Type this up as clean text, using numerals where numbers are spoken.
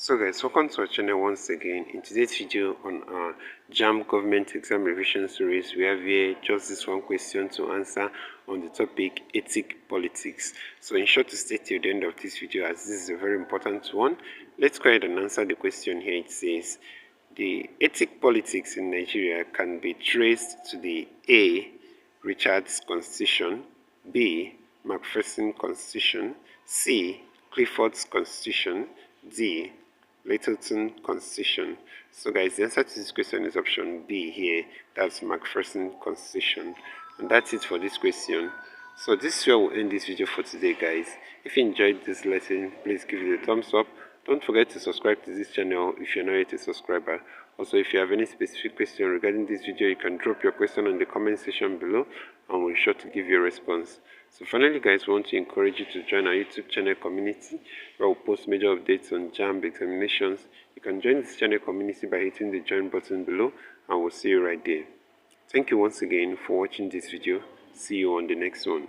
So guys, welcome to our channel once again. In today's video on our JAMB Government Exam Revision Series, we have here just this one question to answer on the topic Ethic Politics. So ensure to stay till the end of this video as this is a very important one. Let's go ahead and answer the question here. It says, the ethic politics in Nigeria can be traced to the A. Richard's Constitution, B. Macpherson Constitution, C. Clifford's Constitution, D. Littleton Constitution. So guys, the answer to this question is option B here. That's Macpherson Constitution. And that's it for this question. So this is where we'll end this video for today, guys. If you enjoyed this lesson, please give it a thumbs up. Don't forget to subscribe to this channel if you're not yet a subscriber. Also, if you have any specific question regarding this video, you can drop your question in the comment section below and we'll be sure to give you a response. So finally guys, we want to encourage you to join our YouTube channel community where we'll post major updates on JAMB examinations. You can join this channel community by hitting the join button below and we'll see you right there. Thank you once again for watching this video. See you on the next one.